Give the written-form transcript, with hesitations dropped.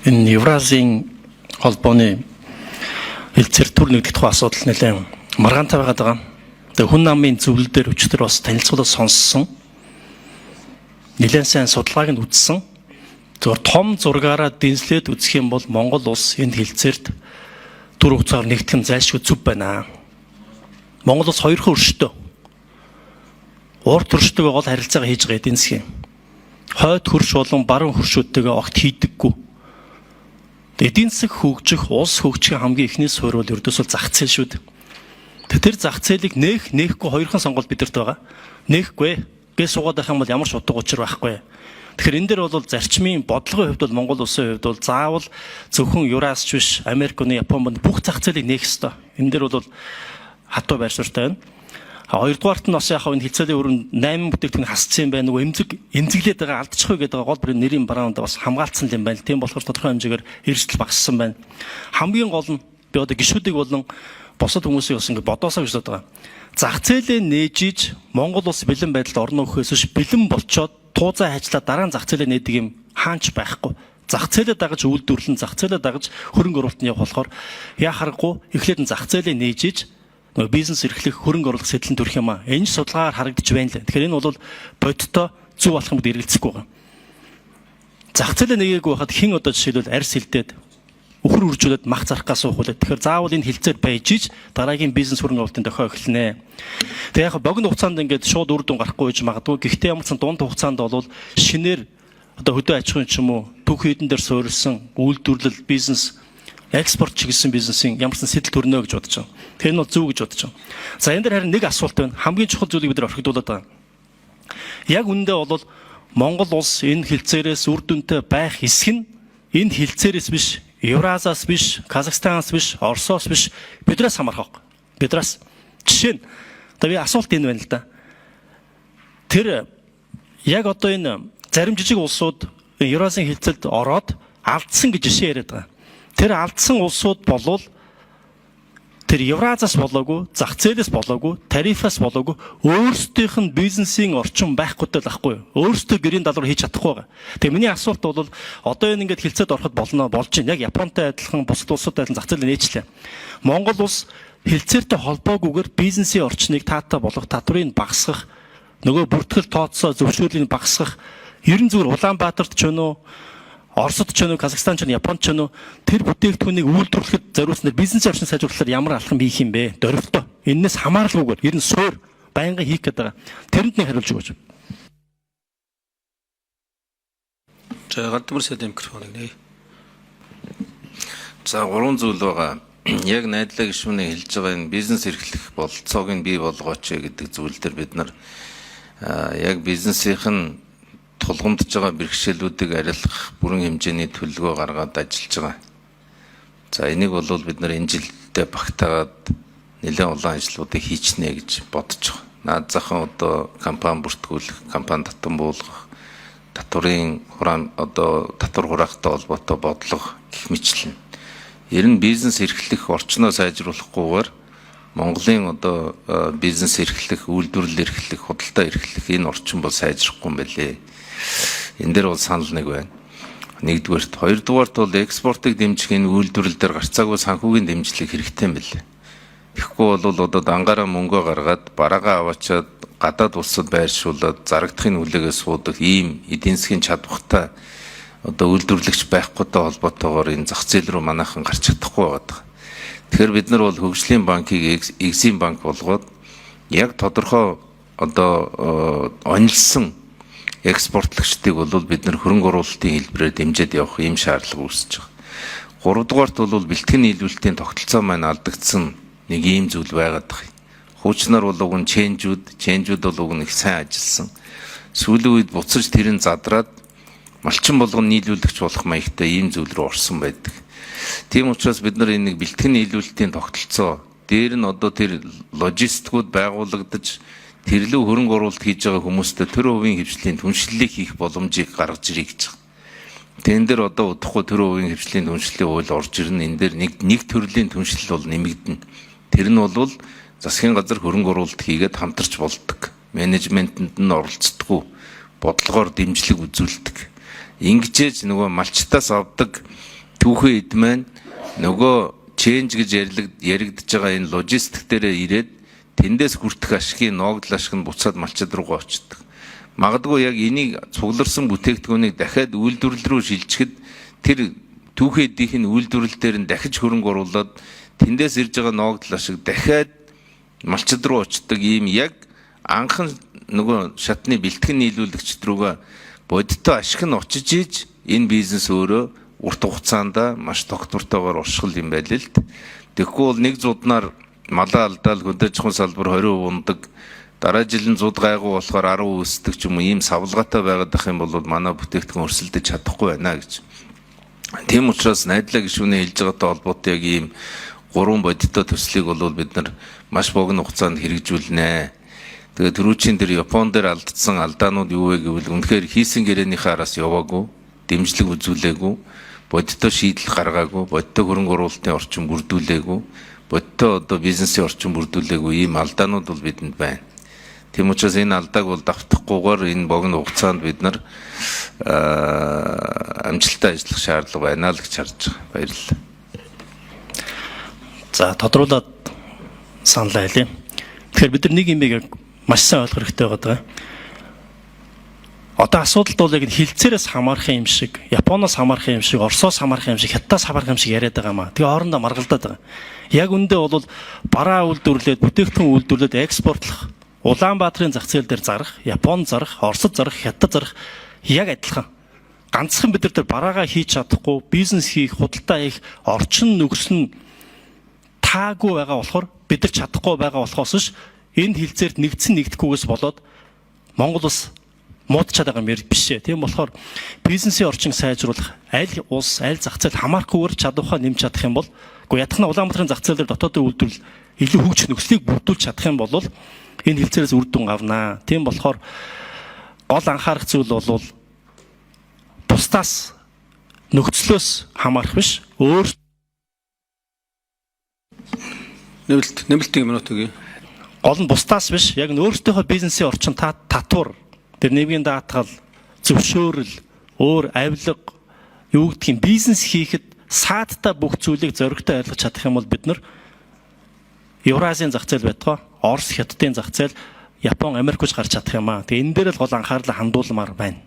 Энэ Евразийн холбооны хэлцээр төр нэгдэх тухай асуудал нэлээд маргаантай байгаад байгаа. Тэгээ хүн намын зөвлөл дээр өчтөр бас танилцуулаад сонссон. Нэлээд сайн судалгааг нь үзсэн. Зөвхөн том зургаараа дэнслээд үзэх юм бол Монгол улс энэ хэлцээрт төр хугацаагаар нэгдэх нь зайлшгүй зүв байна. Монгол улс хоёрхан өршөлтөө. Урд өршөлтөөгөө гол харилцаагаа хийж байгаа эдийн засгийн. Хойд хөрш болон баруун хөршүүдтэйгээ огт хийдэггүй. Эдийн засаг хөгжих, улс хөгжих хамгийн эхний суурь бол ердөөсөө зах зээл шүү дээ. Тэр зах зээлийг нээхгүй хоёрхан сонголт бидэрт байгаа. Нээхгүй. Би суугаад байх юм бол ямар ч утга учир байхгүй. Тэгэхээр энэ дээр бол зарчмын бодлогын хувьд бол Монгол улсын хувьд бол заавал зөвхөн Евразч биш, Америк, Япон бүх зах зээлийг нээх ёстой. Энэ дээр бол хатуу байр суурьтай байна. Хоёрдугаарт нь бас яг энэ хэлцээлийн өрөөнд 8 бүтээгдэхүүн хасцсан юм байна. Нөгөө эмзэглээд байгаа алдчихгүй гэдэг гол бүрийн нэрийн бараанд бас хамгаалцсан юм байна. Тийм болохоор тодорхой хэмжээгээр эрсдэл багассан байна. Хамгийн гол нь би одоо гишүүдийг болон босод хүмүүсийг бас ингэ бодоосоо гэж боддог. Зах зээлээ нээж Монгол улс бэлэн байдалд орно гэхээс биш бэлэн болчоод туузаа хайжлаад дараа нь зах зээлээ нээдэг юм хаанч байхгүй. Зах зээлээ дагаж үйлдвэрлэн зах зээлээ дагаж хөрөнгө оруулалтын явах болохоор яа харахгүй эхлээд нь зах зээлээ нээж бизнес эрхлэх хөрөнгө оруулах сэтлэн төрөх юм аа. Энэ судалгаагаар харагдаж байна лээ. Тэгэхээр энэ бол бодиттой зөв болох юм бид эргэлзэхгүй байгаа. Зах зээлээ нэгээгүй байхад хэн одоо жишээлбэл арьс хилдээд өхөр үржүүлээд мах зархгаа суухуулаад тэгэхээр заавал энэ хилцээр байж иж дараагийн бизнес хөрөнгө оруулалтын дохио эхэлнэ. Тэгээ яг богино хугацаанд ингээд шууд үр дүн гарахгүй гэж магадгүй. Гэхдээ ямар ч дунд хугацаанд бол шинээр одоо хөдөө аж ахуйн ч юм уу түүх хэдэн дээр суурилсан үйлдвэрлэл бизнес экспорт чиглэсэн бизнесийн ямар ч сэтэл төрнө гэж бодож байгаа. Тэр нь бол зөв гэж бодож байгаа. За энэ дээр харин нэг асуулт байна. Хамгийн чухал зүйлийг бид нар орхигдуулаад байгаа. Яг үүндээ бол Монгол улс энэ хилцээрээс үр дүнтэй байх эсэх нь энэ хилцээрээс биш Евразаас биш, Казахстанаас биш, Оросоос биш биднээс хамаарах. Биднээс жишээ нь одоо би асуулт энэ байна л да. Тэр яг одоо энэ зарим жижиг улсууд Евразийн хилцээлд ороод алдсан гэж жишээ яриад байгаа. Тэр алдсан улсууд болвол тэр Евразаас болоогүй, зах зээлээс болоогүй, тарифаас болоогүй өөрсдийнх нь бизнесийн орчин байхгүйтэй л ахгүй юу? Өөрсдөө гэрийн даалгавар хийж чадахгүй байгаа. Тэгээ миний асуулт бол одоо энэ ингээд хилцээд ороход болж байна. Яг Японтай адилхан, бусад улсуудтай адилхан зах зээлээ нээчлээ. Монгол улс хилцээртэй холбоогүйгээр бизнесийн орчныг таатай болгох, татврыг багасгах, нөгөө бүртгэл тооцоо зөвшөөрлийг багасгах, ерөн зүгээр Улаанбаатарт ч өнөө Оросд ч өнөө, Казахстан ч өнөө, Японд ч өнөө тэр бүтээгдэхүүнийг үйлдвэрлэхэд зориулснаар бизнес орчин сайжруулахаар ямар алхам хийх юм бэ? Дөрөвтөө. Энээс хамааралгүйгээр ер нь суур байнга хийх гэдэг. Тэрэнд нэг хариулж өгөөч. За Гардмар сайд микрофоныг нээ. За гурван зүйл байгаа. Яг найдлаа гишүүний хэлж байгаа энэ бизнес эрхлэх бололцоог нь бий болгооч гэдэг зүйл дээр бид нар яг бизнесийн тулгамдж байгаа бэрхшээлүүдийг арилгах бүрэн хэмжээний төлөвлөгөө гаргаад ажиллаж байгаа. За энийг бол бид нар энэ жилдээ багтаагаад нэлээд олон ажлуудыг хийчнэ гэж бодож байгаа. Наад захын одоо компани бүртгүүлэх, компани татан буулгах, татварын татвар хураахтай холбоотой бодлого гэх мэтлэн. Ер нь бизнес эрхлэх орчноо сайжруулахгүйгээр Монголын одоо бизнес эрхлэх, үйлдвэрлэл эрхлэх, худалдаа эрхлэх энэ орчин бол сайжрахгүй юм байлээ. Энэ дээр бол санал нэг байна. Нэгдүгээрт, хоёрдугаарт бол экспортыг дэмжих энэ үйлдвэрлэл дээр гарцаагүй санхүүгийн дэмжлэг хэрэгтэй юм билээ. Тэгэхгүй бол одоо дангаараа мөнгөө гаргаад бараагаа аваачаад гадаад улсад байршуулад зарагдахын үлээгээ суудаг ийм эдийн засгийн чадвартай одоо үйлдвэрлэгч байхгүйтэй холбоотойгоор энэ зах зээл рүү манайхан гарч чадахгүй байгаа. Тэгэхээр бид нар бол хөгжлийн банкыг Exim банк болгоод яг тодорхой одоо онилсон экспортлагчдыг бол бид нар хөрөнгө оруулалтын хэлбэрээр дэмжиж явах ийм шаардлага үүсэж байгаа. Гуравдугаарт бол бэлтгэн нийлүүлэлтийн тогтолцоо маань алдагдсан нэг ийм зүйл байгаад байна. Хуучнаар бол уг нь чэнжүүд бол уг нь их сайн ажилласан. Сүүлийн үед буцаж тэрэн задраад малчин болгон нийлүүлэгч болох маягтай ийм зүйл рүү орсон байдаг. Тийм учраас бид нар энэ бэлтгэн нийлүүлэлтийн тогтолцоо дээр нь одоо тэр логистикуд байгуулагдаж тэрлүү хөрөнгө оруулалт хийж байгаа хүмүүстээ төр хувийн хвшлийн түншлэлийг хийх боломжийг гаргаж ирэх гэж байна. Тэн дээр одоо удахгүй төр хувийн хвшлийн түншлэлийн хууль орж ирнэ. Энэ дээр нэг төрлийн түншлэл бол нэмэгдэнэ. Тэр нь бол засгийн газар хөрөнгө оруулалт хийгээд хамтарч болдог. Менежментэнд нь оролцдоггүй, бодлогоор дэмжлэг үзүүлдэг. Ингэжээж нөгөө малчтаас авдаг түүхэн эд маань нөгөө ченж гэж яригдж байгаа энэ логистик дээрээ ирээд тэндээс хүртэх ашигын ноогдол ашиг нь буцаад малчид руугаа очдог. Магадгүй яг энийг цугларсан бүтээгдэхүүнийг дахиад үйлдвэрлэл рүү шилжихэд тэр түүхэн эдийн үйлдвэрлэл дээр нь дахиж хөрөнгө оруулаад тэндээс ирж байгаа ноогдол ашиг дахиад малчид руу очдог ийм яг анхан нөгөө шатны бэлтгэн нийлүүлэгчд рүүгээ бодиттой ашиг нь очиж ийж энэ бизнес өөрөө урт хугацаанд маш тогтвортойгоор уршгал юм байл л. Тэгэхгүй бол нэг зуднаар малаа алдаал хөдөөжихөн салбар 20% ундаг, дараа жилийн зуд гайгүй болохоор 10% өсдөг ч юм уу ийм савлгаатай байгаад ах юм бол манай бүтээгдэхүүн өрсөлдөж чадахгүй байна гэж. Тийм учраас найдлаа гишүүний хэлж байгаатай холбоотой яг ийм 3 бодиттой төслийг бол бид нар маш богино хугацаанд хэрэгжүүлнэ. Тэгээд түрүүчийн тэр Япон дээр алдсан алдаанууд юу вэ гэвэл үнэхээр хийсэн гэрээнийхээ араас яваагүй, дэмжлэг үзүүлээгүй, бодиттой шийдэл гаргаагүй, бодиттой хөрөнгө оруулалтын орчин бүрдүүлээгүй, бодиттой одоо бизнесийн орчин бүрдүүлээгүй ийм алдаанууд бол бидэнд байна. Тийм учраас энэ алдааг бол давтахгүйгээр энэ богино хугацаанд бид нар амжилттай ажиллах шаардлага байна л гэж харж байгаа. Баярлалаа. За тодруулаад санал айлаа. Тэгэхээр бид нар нэг юм яг маш сайн ойлгох хэрэгтэй байгаа. Одоо асуудалд бол яг хилцээрээс хамаарах юм шиг, Японоос хамаарах юм шиг, Оросоос хамаарах юм шиг, Хятадаас хамаарах юм шиг яриад байгаа юм аа. Тэгээ хоорондоо маргалдаад байгаа. Яг үндэ бол бараа үйлдвэрлээд, бүтээгдэхүүн үйлдвэрлээд экспортлох, Улаанбаатарын зах зээл дээр зарах, Японд зарах, Оросд зарах, Хятад зарах яг адилхан. Ганцхан бид нар бараагаа хийж чадахгүй, бизнес хийх, худалдаа хийх орчин нөхцөл нь таагүй байгаа болохоор бид нар чадахгүй байгаа болохоос ш энэ хилцээрд нэгдсэн нэгдэхгүйгээс болоод Монгол улс муудчаад байгаа юм биш ээ. Тийм болохоор бизнесийн орчин сайжруулах, аль улс, аль зах зээл хамаарахгүйгээр чадвараа нэмж чадах юм бол үгүй ятгахна Улаанбаатарын зах зээл дээр дотоодын үйлдвэрлэл илүү хөгжих нөхцөлийг бүрдүүлж чадах юм бол энэ хилцээрээс үр дүн авнаа. Тийм болохоор гол анхаарах зүйл бол бусдаас нөхцлөөс хамаарах биш, өөр нэмэлт минут өгье. Гол нь бусдаас биш, яг өөрсдийнхөө бизнесийн орчин татвар, тэр нэмгийн даатгал, зөвшөөрөл, өөр авилга, юу гэдгийг бизнес хийхэд саадтай бүх зүйлийг зоригтой ойлгож чадах юм бол бид нар Евразийн зах зээл байтугай, Орос, Хятадын зах зээл, Япон, Америк гэж гарч чадах юм аа. Тэгээ энэ дээр л гол анхаарлаа хандуулмаар байна.